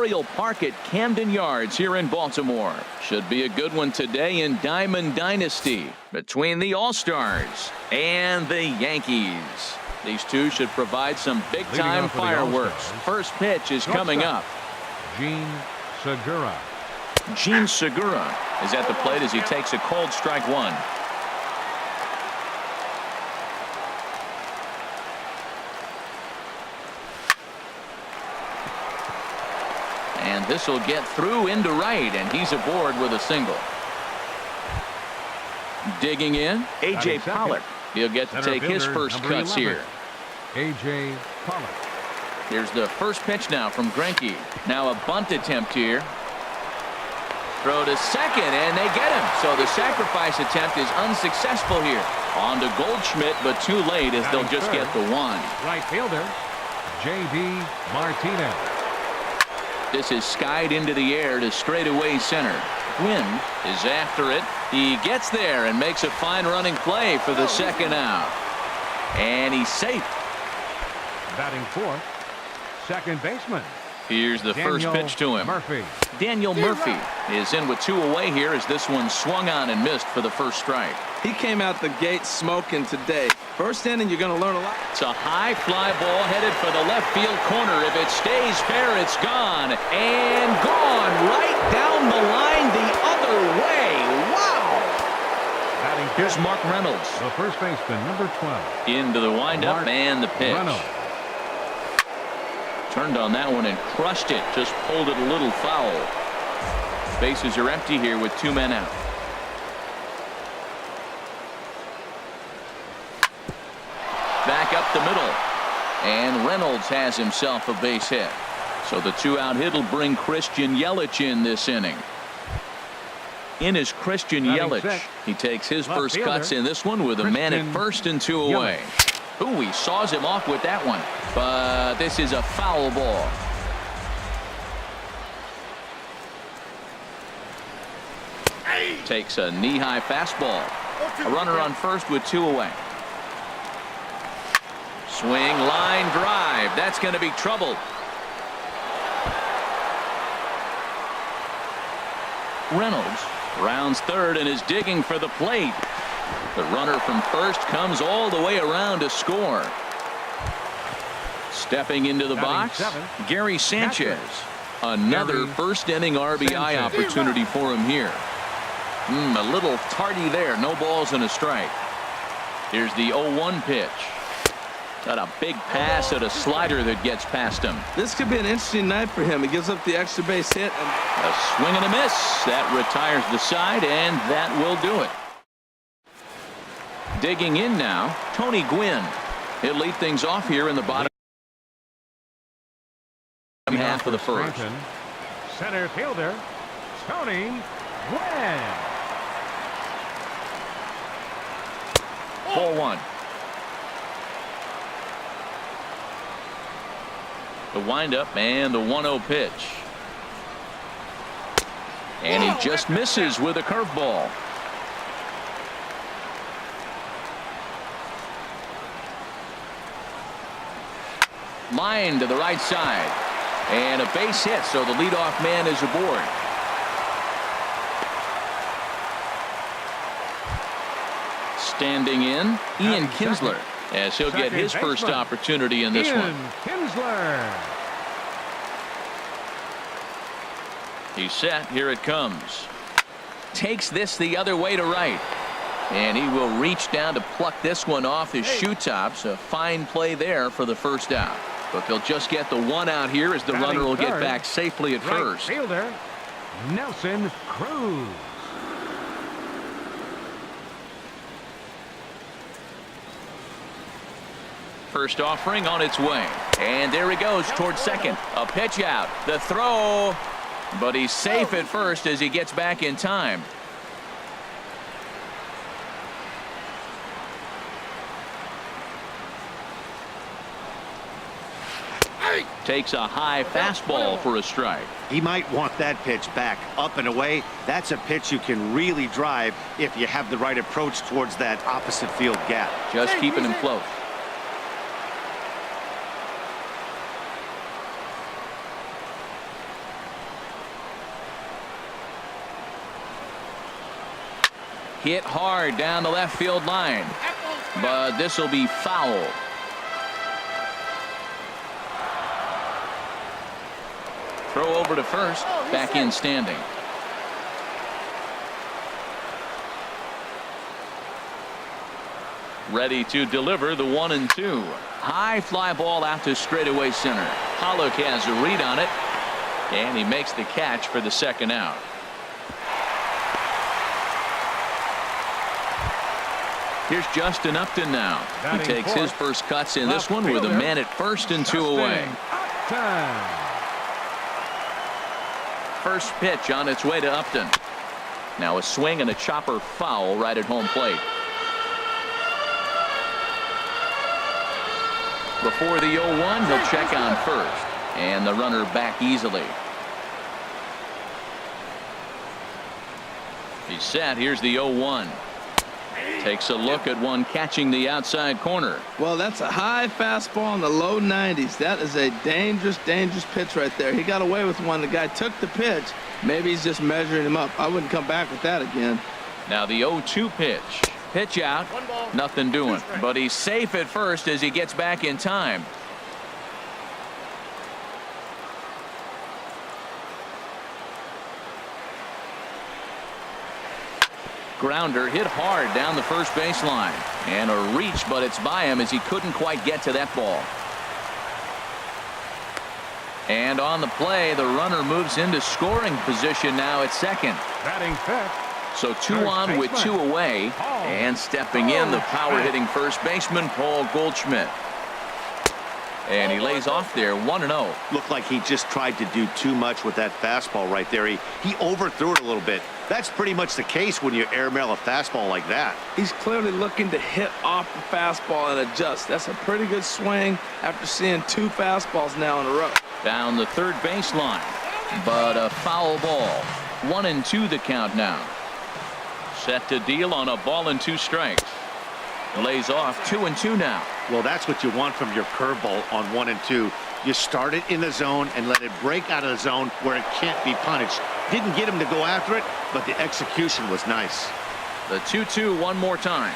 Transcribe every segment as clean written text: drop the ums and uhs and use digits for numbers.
Memorial Park at Camden Yards here in Baltimore. Should be a good one today in Diamond Dynasty between the All-Stars and the Yankees. These two should provide some big-time fireworks. First pitch is coming up. Gene Segura. Gene Segura is at the plate as he takes a cold strike one. And this will get through into right, and he's aboard with a single. Digging in, A.J. Pollock. He'll get to take his first cuts here. A.J. Pollock. Here's the first pitch now from Greinke. Now a bunt attempt here. Throw to second, and they get him. So the sacrifice attempt is unsuccessful here. On to Goldschmidt, but too late as they'll just get the one. Right fielder, J.D. Martinez. This is skied into the air to straightaway center. Gwynn is after it. He gets there and makes a fine running play for the second out. And he's safe. Batting fourth, second baseman. Here's the first pitch to him. Murphy. Daniel Murphy is in with two away here as this one swung on and missed for the first strike. He came out the gate smoking today. First inning, you're going to learn a lot. It's a high fly ball headed for the left field corner. If it stays fair, it's gone. And gone right down the line the other way. Wow. Here's Mark Reynolds. The first baseman, number 12. Into the windup and the pitch. Reynolds. Turned on that one and crushed it. Just pulled it a little foul. Bases are empty here with two men out. Back up the middle. And Reynolds has himself a base hit. So the two-out hit will bring Christian Yelich in this inning. In is Christian Yelich. He takes his first cuts in this one with a man at first and two away. Ooh, he saws him off with that one. But this is a foul ball. Takes a knee-high fastball. A runner on first with two away. Swing, line drive. That's going to be trouble. Reynolds rounds third and is digging for the plate. The runner from first comes all the way around to score. Stepping into the box, Gary Sanchez. Another first inning RBI opportunity for him here. A little tardy there. No balls and a strike. Here's the 0-1 pitch. Got a big pass at a slider that gets past him. This could be an interesting night for him. He gives up the extra base hit. A swing and a miss. That retires the side, and that will do it. Digging in now, Tony Gwynn. He'll lead things off here in the bottom half of the first. Center fielder, Tony Gwynn. Ball one. The windup and the 1-0 pitch. And he just misses with a curveball. Line to the right side. And a base hit, so the leadoff man is aboard. Standing in, Ian Kinsler, as he'll get his first opportunity in this one. Kinsler. He's set. Here it comes. Takes this the other way to right. And he will reach down to pluck this one off his shoe tops. A fine play there for the first out. But they'll just get the one out here as the runner will get back safely at first. Fielder, Nelson Cruz. First offering on its way. And there he goes towards second. A pitch out. The throw. But he's safe at first as he gets back in time. Takes a high fastball for a strike. He might want that pitch back up and away. That's a pitch you can really drive if you have the right approach towards that opposite field gap. Just keeping him close. Hit hard down the left field line. But this will be foul. Throw over to first. Back in standing. Ready to deliver the 1-2. High fly ball out to straightaway center. Pollock has a read on it. And he makes the catch for the second out. Here's Justin Upton now. He takes his first cuts in this one with a man at first and 2 away. First pitch on its way to Upton. Now a swing and a chopper foul right at home plate. Before the 0-1, he'll check on first. And the runner back easily. He's set. Here's the 0-1. Takes a look at one catching the outside corner. Well, that's a high fastball in the low 90s. That is a dangerous pitch right there. He got away with one. The guy took the pitch. Maybe he's just measuring him up. I wouldn't come back with that again. Now the 0-2 pitch. Pitch out. Nothing doing. But he's safe at first as he gets back in time. Grounder hit hard down the first baseline. And a reach, but it's by him as he couldn't quite get to that ball. And on the play, the runner moves into scoring position now at second. Batting fifth. So 2 on with 2 away. And stepping in, the power-hitting first baseman, Paul Goldschmidt. And he lays off there 1-0. Looked like he just tried to do too much with that fastball right there. He overthrew it a little bit. That's pretty much the case when you airmail a fastball like that. He's clearly looking to hit off the fastball and adjust. That's a pretty good swing after seeing 2 fastballs now in a row. Down the third baseline. But a foul ball. 1-2 the count now. Set to deal on a ball and 2 strikes. Lays off 2-2 now. Well, that's what you want from your curveball on 1-2. You start it in the zone and let it break out of the zone where it can't be punished. Didn't get him to go after it, but the execution was nice. The 2-2 one more time.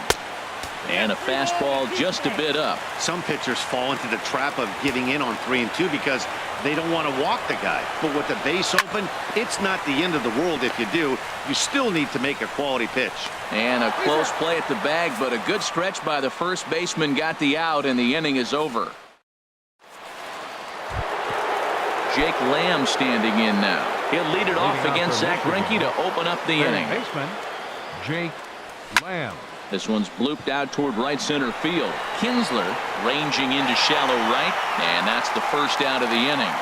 And a fastball just a bit up. Some pitchers fall into the trap of giving in on 3-2 because they don't want to walk the guy. But with the base open, it's not the end of the world if you do. You still need to make a quality pitch. And a close play at the bag, but a good stretch by the first baseman got the out, and the inning is over. Jake Lamb standing in now. He'll lead it off against Zach Greinke to open up the inning. Baseman Jake Lamb. This one's blooped out toward right center field. Kinsler ranging into shallow right, and that's the first out of the inning.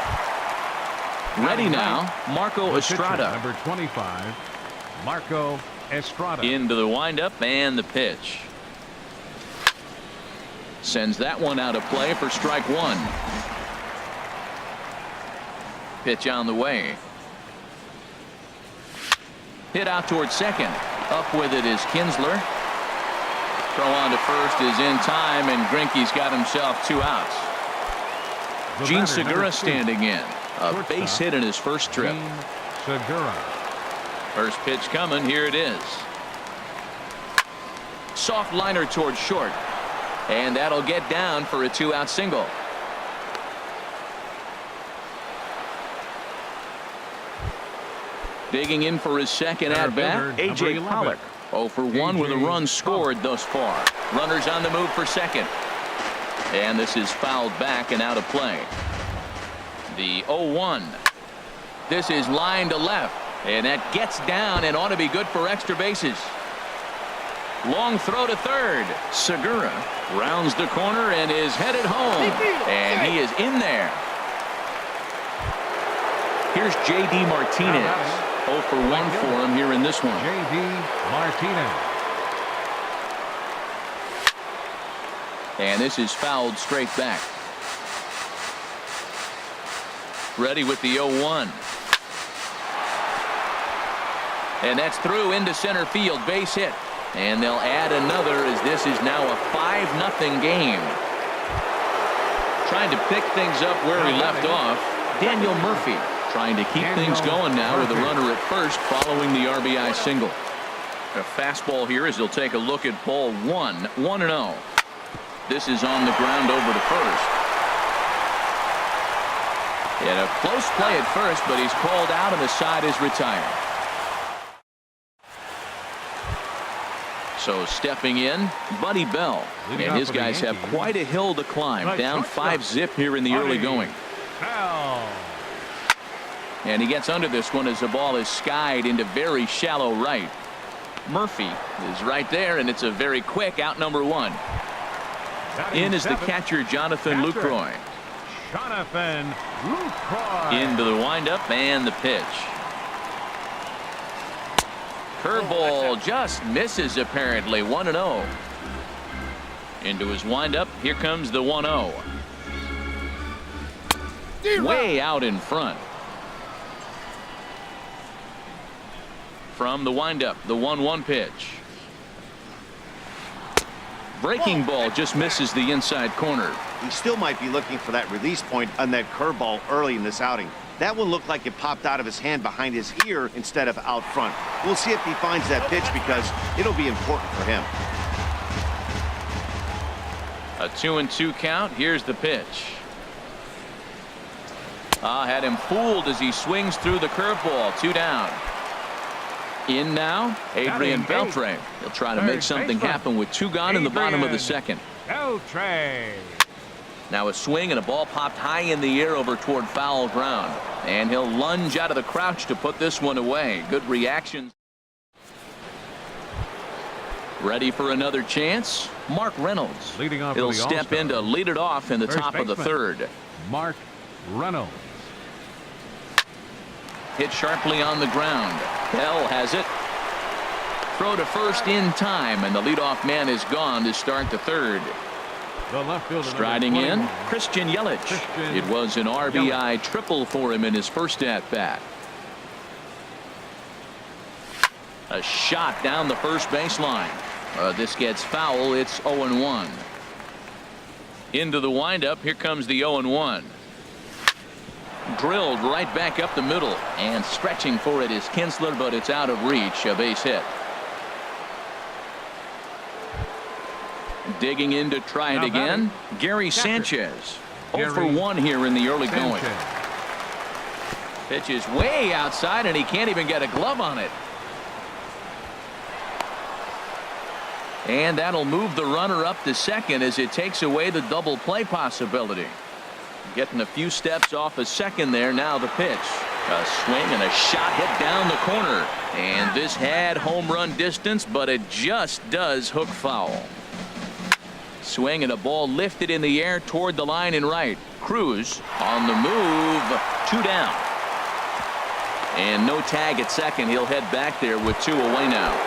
Ready now, Marco Estrada. Number 25, Marco Estrada. Into the windup and the pitch. Sends that one out of play for strike 1. Pitch on the way. Hit out towards second. Up with it is Kinsler. Throw on to first is in time, and Greinke's got himself 2 outs. Gene Segura standing in. A base hit in his first trip. Segura. First pitch coming. Here it is. Soft liner towards short. And that'll get down for a 2-out single. Digging in for his second at-bat, A.J. Pollock. 0 for 1 with a run scored thus far. Runners on the move for second. And this is fouled back and out of play. The 0-1. This is line to left. And that gets down and ought to be good for extra bases. Long throw to third. Segura rounds the corner and is headed home. And he is in there. Here's J.D. Martinez. 0 for 1 for him here in this one. J.D. Martinez. And this is fouled straight back. Ready with the 0-1. And that's through into center field. Base hit. And they'll add another as this is now a 5-0 game. Trying to pick things up where he left off. Daniel Murphy trying to keep things going now with a runner at first following the RBI single. A fastball here as he'll take a look at ball 1. 1-0. This is on the ground over to first. And a close play at first, but he's called out and the side is retired. So stepping in, Buddy Bell. Leading And his off for the guys have Yankees. quite a hill to climb. Right, Down shortstop. 5-zip here in the early going. Foul. And he gets under this one as the ball is skied into very shallow right. Murphy is right there, and it's a very quick out number 1. Batting In is the seventh, catcher, Jonathan catcher. Lucroy. Jonathan Lucroy. Into the windup and the pitch. Curveball just misses apparently. 1-0. Into his windup. Here comes the 1-0. Way out in front. From the windup, the 1-1 pitch. Breaking ball just misses the inside corner. He still might be looking for that release point on that curveball early in this outing. That one looked like it popped out of his hand behind his ear instead of out front. We'll see if he finds that pitch because it'll be important for him. A 2-2 count. Here's the pitch. Had him fooled as he swings through the curveball. 2 down. In now, Adrian Beltre. He'll try to make something happen with 2 gone in the bottom of the second. Beltre. Now a swing and a ball popped high in the air over toward foul ground. And he'll lunge out of the crouch to put this one away. Good reaction. Ready for another chance? Mark Reynolds. Leading off He'll for the step in to All-Stars. lead it off in the First top of the baseman. 3rd. Mark Reynolds. Hit sharply on the ground. Bell has it. Throw to first in time, and the leadoff man is gone to start the 3rd. The left fielder. Striding in, 21. Christian Yelich. Christian It was an RBI triple for him in his first at bat. A shot down the first baseline. This gets foul. It's 0-1. Into the windup. Here comes the 0-1. Drilled right back up the middle, and stretching for it is Kinsler, but it's out of reach. A base hit. Digging in to try it Now again. batting. Gary Catcher. Sanchez. 0 for Gary 1 here in the early going. Sanchez. Pitch is way outside, and he can't even get a glove on it. And that'll move the runner up to second as it takes away the double play possibility. Getting a few steps off a second there. Now the pitch. A swing and a shot hit down the corner. And this had home run distance, but it just does hook foul. Swing and a ball lifted in the air toward the line and right. Cruz on the move. 2 down. And no tag at second. He'll head back there with 2 away now.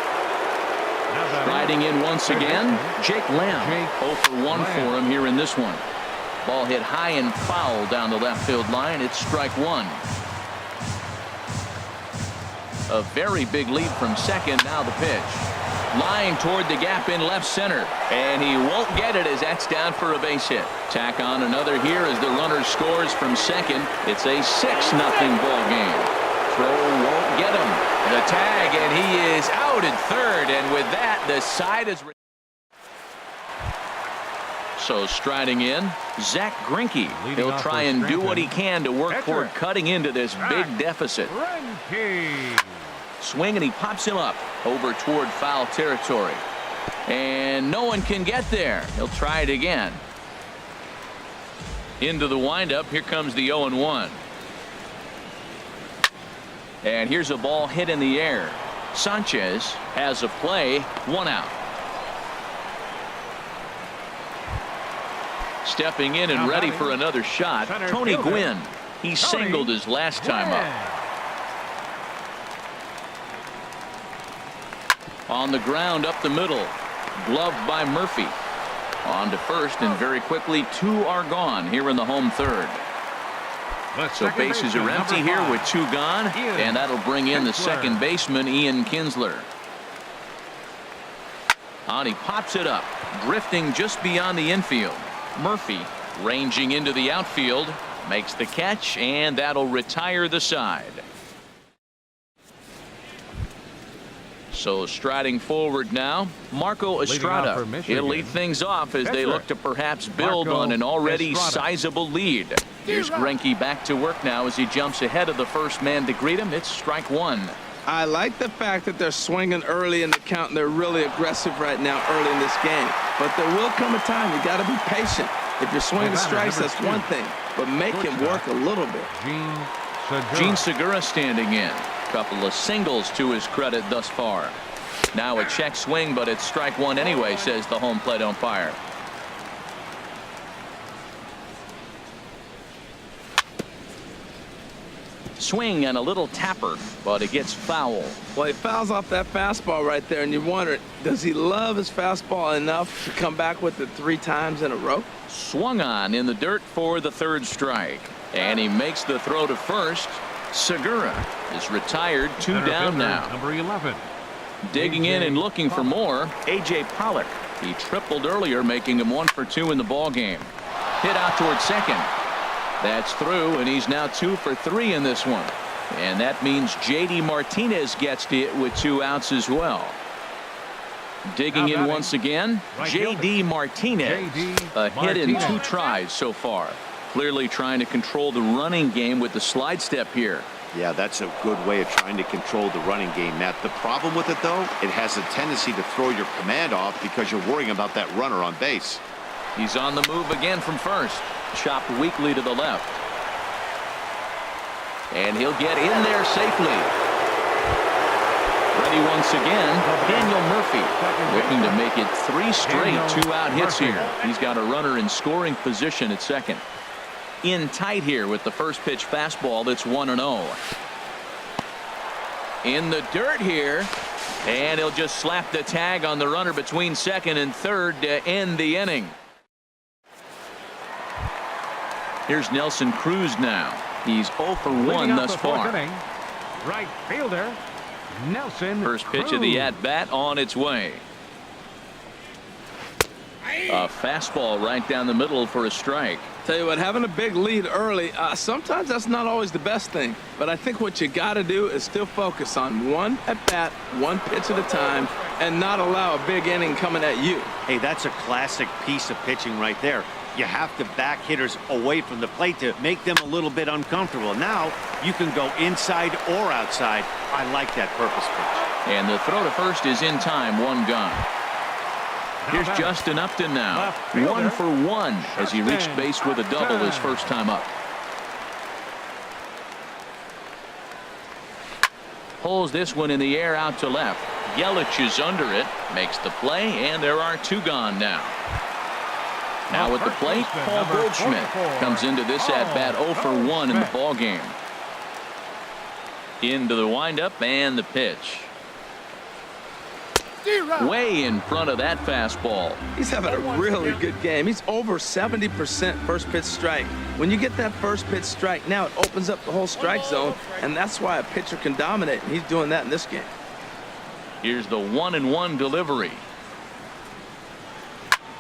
Riding in once again, Jake Lamb. 0 for 1 for him here in this one. Ball hit high and foul down the left field line. It's strike 1. A very big lead from second. Now the pitch. Line toward the gap in left center. And he won't get it as that's down for a base hit. Tack on another here as the runner scores from second. It's a 6-0 ball game. Throw won't get him. The tag, and he is out at third. And with that, the side is. So striding in, Zach Greinke. He'll off try for and do what he Scranton. can to work Catcher. toward cutting into this big deficit. Greinke. Swing, and he pops him up over toward foul territory. And no one can get there. He'll try it again. Into the windup. Here comes the 0-1. And here's a ball hit in the air. Sanchez has a play. 1 out. Stepping in and Now ready batting, for another shot, center Tony fielder, Gwynn. He singled his last time up. On the ground up the middle. Gloved by Murphy. On to first, and very quickly 2 are gone here in the home 3rd. So bases are empty here with 2 gone, and that'll bring in the second baseman, Ian Kinsler. On he pops it up, drifting just beyond the infield. Murphy ranging into the outfield, makes the catch, and that'll retire the side. So striding forward now, Marco Leading off Estrada. for Michigan. He'll lead things off as they Pitcher, look to perhaps build Marco on an already Estrada. sizable lead. Here's Greinke back to work now as he jumps ahead of the first man to greet him. It's strike one. I like the fact that they're swinging early in the count, and they're really aggressive right now early in this game. But there will come a time you got to be patient. If you're swinging strikes, that's one thing, but make him work a little bit. Gene Segura standing in. Couple of singles to his credit thus far. Now a check swing, but it's strike one anyway, says the home plate umpire. Swing and a little tapper, but it gets foul. Well, he fouls off that fastball right there, and you wonder, does he love his fastball enough to come back with it 3 times in a row? Swung on in the dirt for the third strike. And he makes the throw to first. Segura is retired, 2 down now. Number 11. Digging in and looking for more, A.J. Pollock. He tripled earlier, making him 1 for 2 in the ballgame. Hit out towards second. That's through, and he's now 2 for 3 in this one. And that means J.D. Martinez gets to it with 2 outs as well. Digging in once again, J.D. Martinez. A hit in 2 tries so far. Clearly trying to control the running game with the slide step here. Yeah, that's a good way of trying to control the running game, Matt. The problem with it, though, it has a tendency to throw your command off because you're worrying about that runner on base. He's on the move again from first. Chopped weakly to the left. And he'll get in there safely. Ready once again, Daniel Murphy. Looking to make it 3 straight 2-out hits here. He's got a runner in scoring position at second. In tight here with the first pitch fastball. That's 1-0. In the dirt here. And he'll just slap the tag on the runner between second and third to end the inning. Here's Nelson Cruz now. He's 0 for 1 thus far. Right fielder Nelson First pitch Cruz. of the at-bat on its way. A fastball right down the middle for a strike. Tell you what, having a big lead early, sometimes that's not always the best thing. But I think what you got to do is still focus on one at-bat, 1 pitch at a time, and not allow a big inning coming at you. Hey, that's a classic piece of pitching right there. You have to back hitters away from the plate to make them a little bit uncomfortable. Now you can go inside or outside. I like that purpose pitch. And the throw to first is in time, 1 gone. Here's Justin Upton now. 1 for 1 as he reached base with a double his first time up. Pulls this one in the air out to left. Yelich is under it, makes the play, and there are 2 gone now. Now at the plate, Paul Goldschmidt comes into this at-bat 0 for 1 in the ballgame. Into the windup and the pitch. Way in front of that fastball. He's having a really good game. He's over 70% first pitch strike. When you get that first pitch strike, now it opens up the whole strike zone, and that's why a pitcher can dominate. He's doing that in this game. Here's the 1-1 delivery.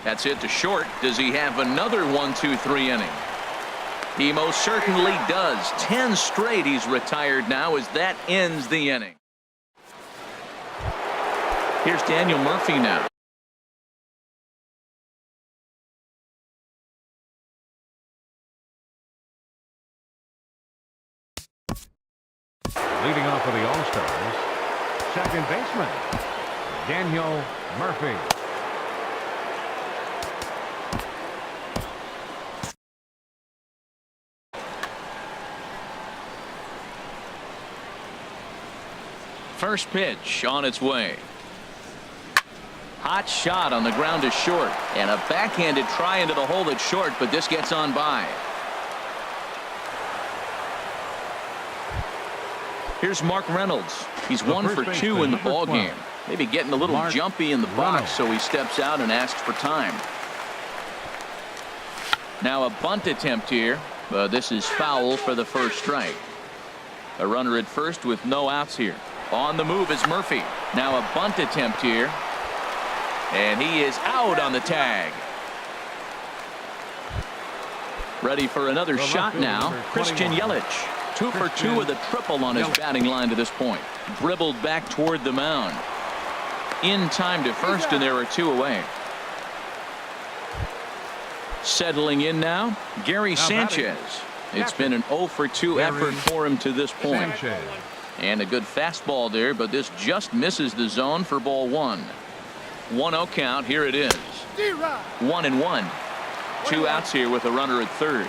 That's it to short. Does he have another 1-2-3 inning? He most certainly does. 10 straight he's retired now as that ends the inning. Here's Daniel Murphy now. Leading off for the All-Stars, second baseman Daniel Murphy. First pitch on its way. Hot shot on the ground to short, and a backhanded try into the hole at short, but this gets on by. Here's Mark Reynolds. He's 1 for 2 in the ball game. Maybe getting a little jumpy in the box, so he steps out and asks for time. Now a bunt attempt here, but this is foul for the first strike. A runner at first with no outs here. On the move is Murphy. Now a bunt attempt here. And he is out on the tag. Ready for another shot now. Christian Yelich. 2 for 2 with a triple on his batting line to this point. Dribbled back toward the mound. In time to first, and there are 2 away. Settling in now, Gary Sanchez. It's been an 0 for 2 effort for him to this point. And a good fastball there, but this just misses the zone for ball 1. 1-0 count. Here it is. 1-1. 2 outs here with a runner at third.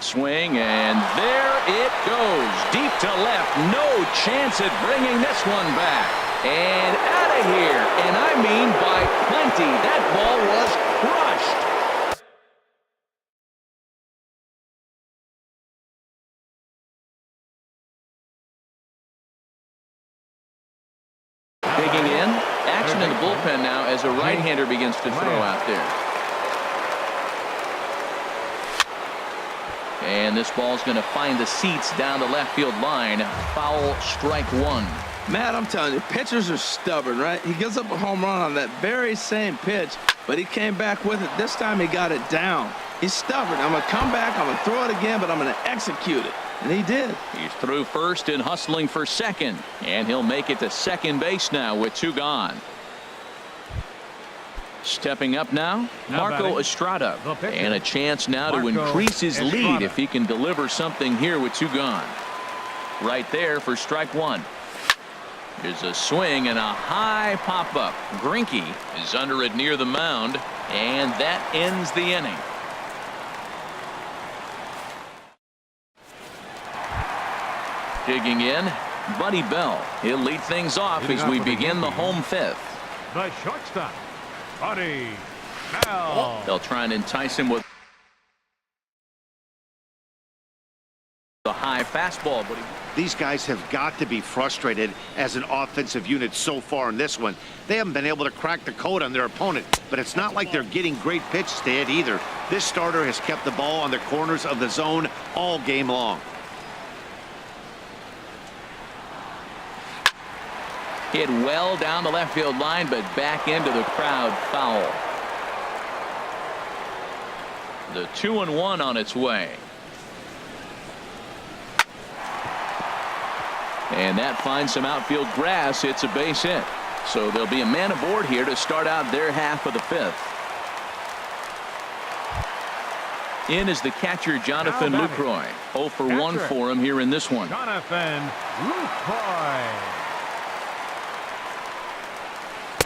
Swing, and there it goes. Deep to left. No chance at bringing this one back. And out of here. And I mean by plenty. That ball was crushed. Digging in. Action in the bullpen now as a right-hander begins to throw out there. And this ball's going to find the seats down the left field line. Foul, strike 1. Matt, I'm telling you, pitchers are stubborn, right? He gives up a home run on that very same pitch, but he came back with it. This time he got it down. He's stubborn. I'm going to come back, I'm going to throw it again, but I'm going to execute it. And he did. He's through first and hustling for second. And he'll make it to second base now with 2 gone. Stepping up now, Marco Estrada. And a chance now to increase his lead if he can deliver something here with 2 gone. Right there for strike 1. There's a swing and a high pop-up. Greinke is under it near the mound, and that ends the inning. Digging in, Buddy Bell. He'll lead things off as we begin the home 5th. The shortstop, Buddy Bell. They'll try and entice him with the high fastball, but these guys have got to be frustrated as an offensive unit so far in this one. They haven't been able to crack the code on their opponent, but it's not like they're getting great pitches to hit either. This starter has kept the ball on the corners of the zone all game long. hit well down the left field line, but back into the crowd, foul. The 2-1 on its way. And that finds some outfield grass. It's a base hit. So there'll be a man aboard here to start out their half of the 5th. In is the catcher, Jonathan Lucroy. 0 for 1 for him here in this one. Jonathan Lucroy.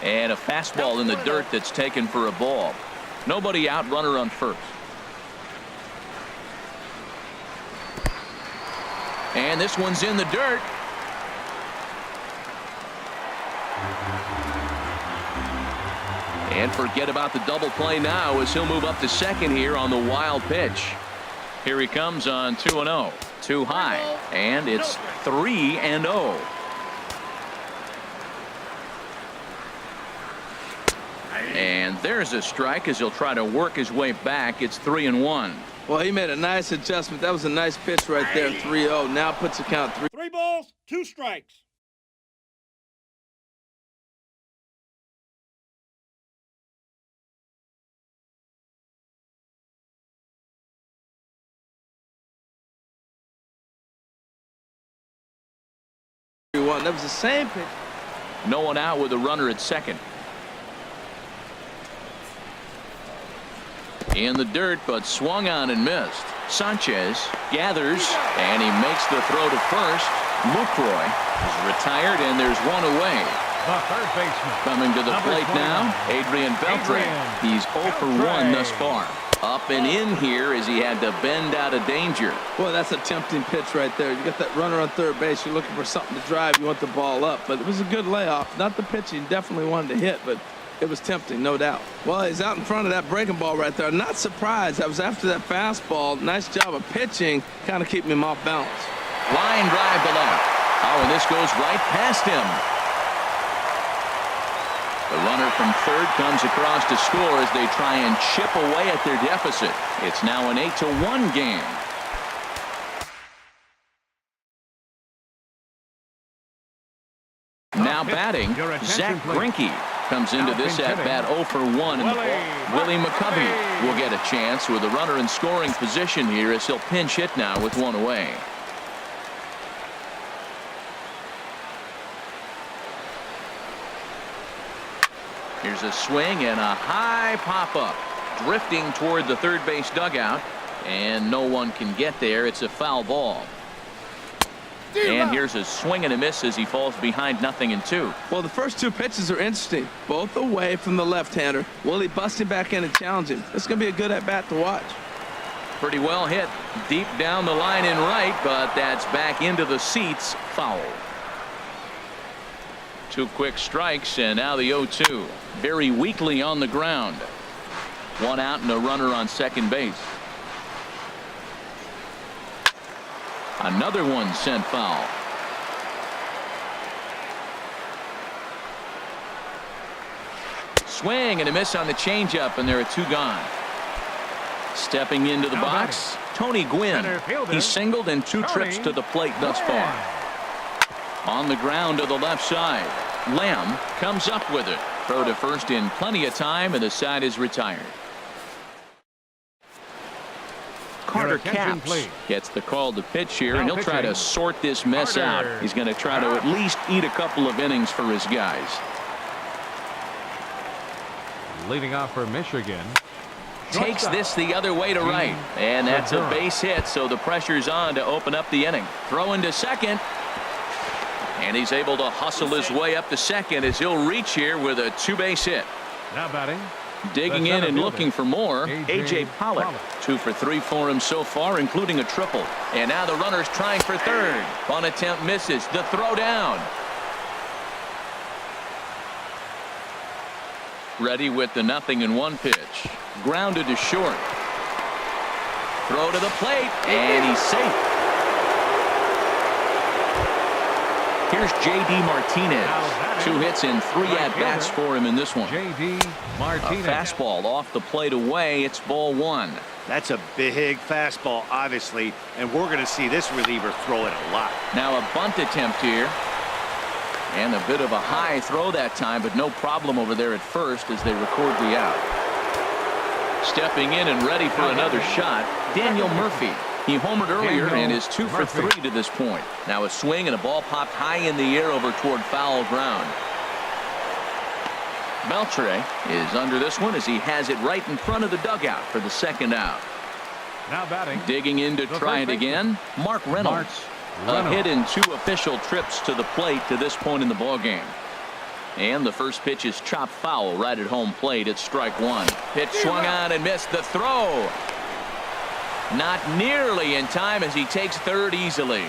And a fastball in the dirt that's taken for a ball. Nobody out, runner on first. And this one's in the dirt. And forget about the double play now as he'll move up to second here on the wild pitch. Here he comes on 2-0. Too high. And it's 3-0. And there's a strike as he'll try to work his way back. It's 3-1. Well, he made a nice adjustment. That was a nice pitch right there. 3-0. Now puts the count 3. 3 balls, 2 strikes. That was the same pitch. No one out with a runner at second. In the dirt, but swung on and missed. Sanchez gathers, and he makes the throw to first. Lucroy is retired, and there's one away. The third baseman. Coming to the plate now, Adrian Beltre. He's 0 for 1 thus far. Up and in here as he had to bend out of danger. Boy, that's a tempting pitch right there. You got that runner on third base. You're looking for something to drive. You want the ball up. But it was a good layoff. Not the pitch he definitely wanted to hit, but it was tempting, no doubt. Well, he's out in front of that breaking ball right there. I'm not surprised. I was after that fastball. Nice job of pitching, kind of keeping him off balance. Line drive to left. Oh, and this goes right past him. The runner from third comes across to score as they try and chip away at their deficit. It's now an 8-1 game. Now batting, Zach Greinke comes into this at bat 0 for 1 in the ball. Willie McCovey will get a chance with a runner in scoring position here as he'll pinch hit now with one away. Here's a swing and a high pop-up. Drifting toward the third base dugout. And no one can get there. It's a foul ball. And here's a swing and a miss as he falls behind 0-2. Well, the first two pitches are interesting. Both away from the left-hander. Will he bust him back in and challenge him? It's going to be a good at-bat to watch. Pretty well hit deep down the line in right, but that's back into the seats. Foul. 2 quick strikes, and now the 0-2. Very weakly on the ground. 1 out and a runner on second base. Another one sent foul. Swing and a miss on the changeup, and there are 2 gone. Stepping into the box, Tony Gwynn. He singled in 2 trips to the plate thus far. On the ground to the left side. Lamb comes up with it. Throw to first in plenty of time, and the side is retired. Carter Capps gets the call to pitch here, and he'll try to sort this mess out. He's going to try to at least eat a couple of innings for his guys. Leading off for Michigan. Takes this the other way to right, and that's a base hit, so the pressure's on to open up the inning. Throw into second, and he's able to hustle his way up to second as he'll reach here with a 2-base hit. Now batting. Digging in and looking for more, A.J. Pollock. 2 for 3 for him so far, including a triple. And now the runner's trying for third. Bunt attempt misses. The throw down. Ready with the 0-1 pitch. Grounded to short. Throw to the plate, and he's safe. Here's J.D. Martinez. 2 hits and 3 at-bats for him in this one. J.D. Martinez. A fastball off the plate away. It's ball 1. That's a big fastball, obviously, and we're going to see this reliever throw it a lot. Now a bunt attempt here. And a bit of a high throw that time, but no problem over there at first as they record the out. Stepping in and ready for another shot, Daniel Murphy. He homered earlier and is 2 for 3 to this point. Now a swing and a ball popped high in the air over toward foul ground. Beltre is under this one as he has it right in front of the dugout for the second out. Now batting. Digging in to try it again, Mark Reynolds. A hit in 2 official trips to the plate to this point in the ballgame. And the first pitch is chopped foul right at home plate. It's strike 1. Pitch swung on and missed. The throw. Not nearly in time as he takes third easily.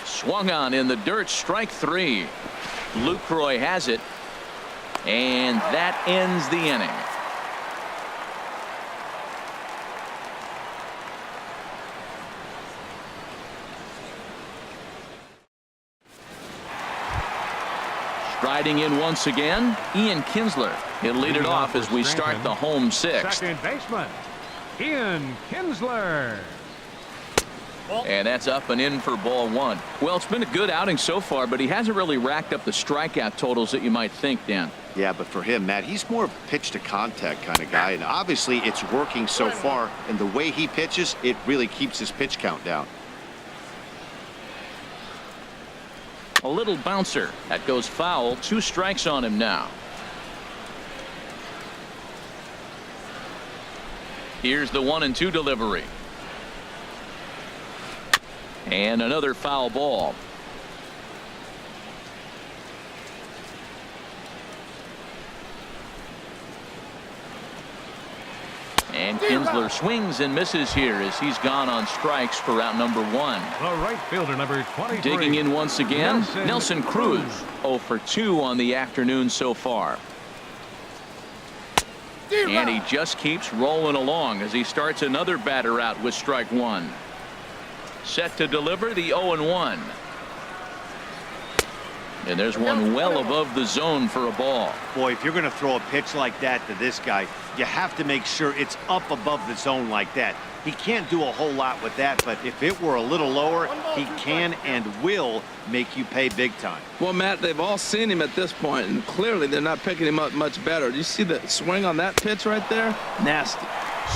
Swung on in the dirt. Strike 3. Lucroy has it. And that ends the inning. Striding in once again, Ian Kinsler. He'll lead it off as we start the home 6th. Second baseman, Ian Kinsler. And that's up and in for ball 1. Well, it's been a good outing so far, but he hasn't really racked up the strikeout totals that you might think, Dan. Yeah, but for him, Matt, he's more of a pitch to contact kind of guy, and obviously it's working so far, and the way he pitches, it really keeps his pitch count down. A little bouncer that goes foul. 2 strikes on him now. Here's the 1-2 delivery. And another foul ball. And Kinsler swings and misses here as he's gone on strikes for out number 1. The right fielder, number 23. Digging in once again, Nelson Cruz. 0 for 2 on the afternoon so far. And he just keeps rolling along as he starts another batter out with strike 1. Set to deliver the 0-1. And there's one well above the zone for a ball. Boy, if you're going to throw a pitch like that to this guy, you have to make sure it's up above the zone like that. He can't do a whole lot with that, but if it were a little lower, he can and will make you pay big time. Well, Matt, they've all seen him at this point, and clearly they're not picking him up much better. Do you see the swing on that pitch right there? Nasty.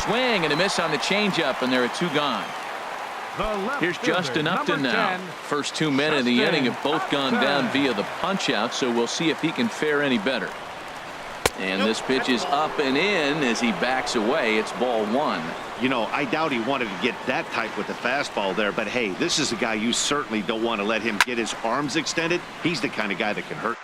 Swing and a miss on the changeup, and there are 2 gone. Here's Justin Upton now. First 2 men in the inning have both gone down via the punch out, so we'll see if he can fare any better. And this pitch is up and in as he backs away. It's ball 1. You know, I doubt he wanted to get that tight with the fastball there, but hey, this is a guy you certainly don't want to let him get his arms extended. He's the kind of guy that can hurt.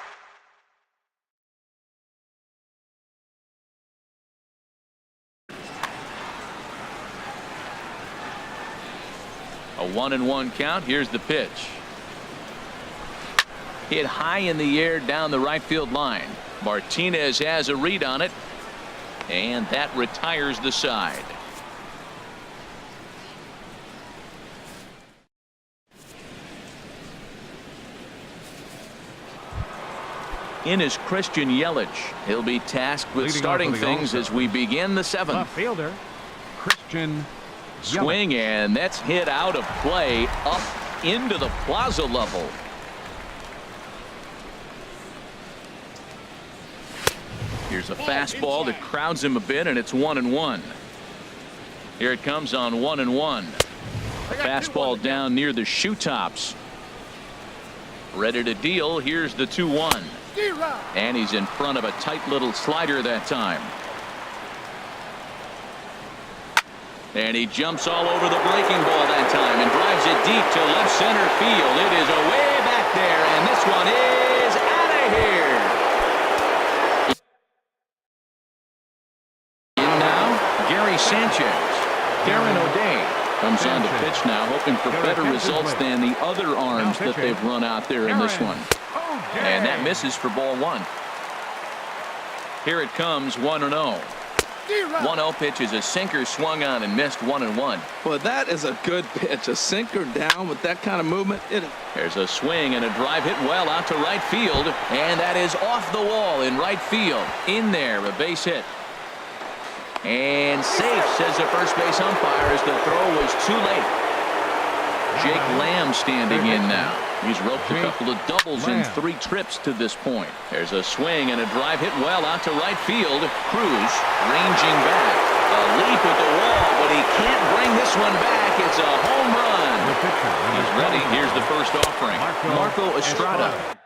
A 1-1 count. Here's the pitch. Hit high in the air down the right field line. Martinez has a read on it, and that retires the side. In is Christian Yelich. He'll be tasked with starting things as we begin the 7th. Left fielder Christian Swing, and that's hit out of play up into the plaza level. Here's a fastball that crowds him a bit, and it's 1-1. Here it comes on 1-1. Fastball down near the shoe tops. Ready to deal. Here's the 2-1. And he's in front of a tight little slider that time. And he jumps all over the breaking ball that time and drives it deep to left center field. It is away back there, and this one is out of here. In now, Gary Sanchez. Darren O'Day comes on to pitch now, hoping for better results than the other arms that they've run out there in this one. And that misses for ball 1. Here it comes, 1-0. 1-0 pitch is a sinker swung on and missed, 1-1. Well, that is a good pitch. A sinker down with that kind of movement. There's a swing and a drive hit well out to right field, and that is off the wall in right field. In there, a base hit. And safe, says the first base umpire, as the throw was too late. Jake Lamb standing in now. He's roped a couple of doubles in 3 trips to this point. There's a swing and a drive hit well out to right field. Cruz ranging back. A leap at the wall, but he can't bring this one back. It's a home run. He's ready. Here's the first offering. Marco Estrada.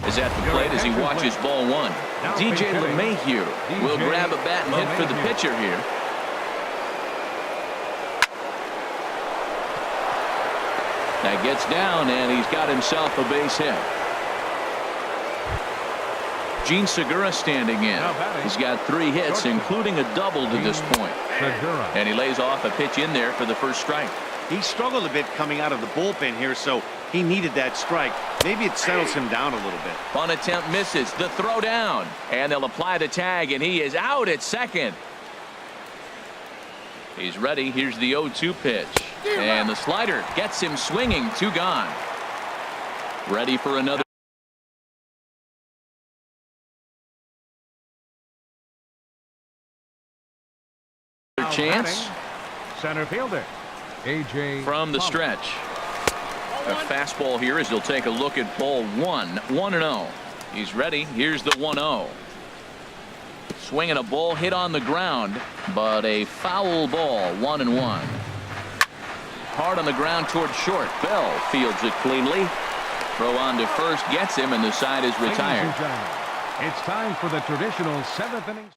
Is at the plate as he watches ball 1. DJ LeMahieu will grab a bat and hit for the pitcher here. That gets down, and he's got himself a base hit. Gene Segura standing in. He's got 3 hits, including a double to this point. And he lays off a pitch in there for the first strike. He struggled a bit coming out of the bullpen here, so he needed that strike. Maybe it settles him down a little bit. One attempt misses. The throw down. And they'll apply the tag, and he is out at second. He's ready. Here's the 0-2 pitch. And the slider gets him swinging. 2 gone. Ready for another chance. Center fielder AJ from the stretch. A fastball here as he'll take a look at ball 1. 1-0. He's ready. Here's the 1-0. Swinging a ball hit on the ground, but a foul ball. 1-1. Hard on the ground toward short. Bell fields it cleanly. Throw on to first gets him, and the side is retired. It's time for the traditional 7th inning.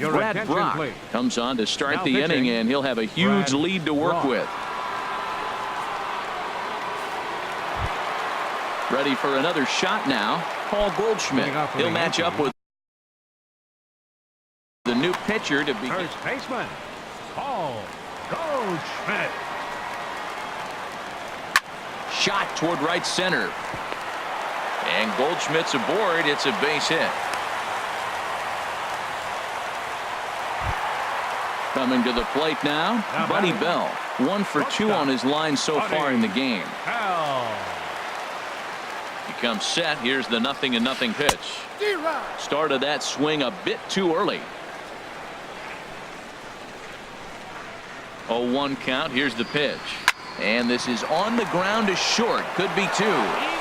Brad Brock comes on to start the inning, and he'll have a huge lead to work with. Ready for another shot now. Paul Goldschmidt. He'll match up with the new pitcher to be first baseman Paul Goldschmidt. Shot toward right center. And Goldschmidt's aboard. It's a base hit. Coming to the plate now, Buddy Bell. 1 for 2 on his line so far in the game. He comes set. Here's the 0-0 pitch. Started that swing a bit too early. 0-1 count. Here's the pitch. And this is on the ground to short. Could be two.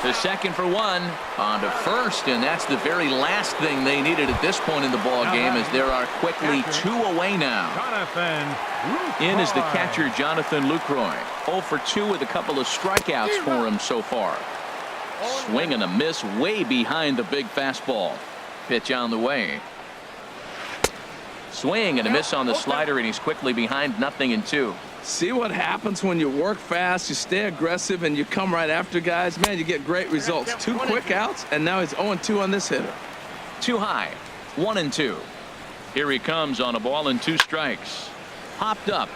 To second for one. On to first. And that's the very last thing they needed at this point in the ball game, as there are quickly two away now. In is the catcher, Jonathan Lucroy. 0 for 2 with a couple of strikeouts for him so far. Swing and a miss way behind the big fastball. Pitch on the way. Swing and a miss on the slider, and he's quickly behind 0-2. See what happens when you work fast, you stay aggressive, and you come right after guys. Man, you get great results. 2 quick outs, and now he's 0-2 on this hitter. Too high. 1-2. Here he comes on a ball and 2 strikes. Popped up.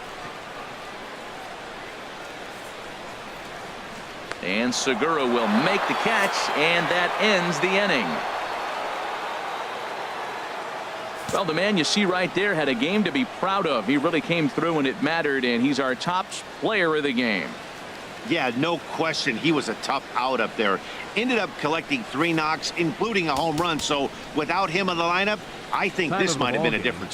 And Segura will make the catch, and that ends the inning. Well, the man you see right there had a game to be proud of. He really came through when it mattered, and he's our top player of the game. Yeah, no question. He was a tough out up there. Ended up collecting 3 knocks, including a home run. So without him in the lineup, I think this might have been a difference.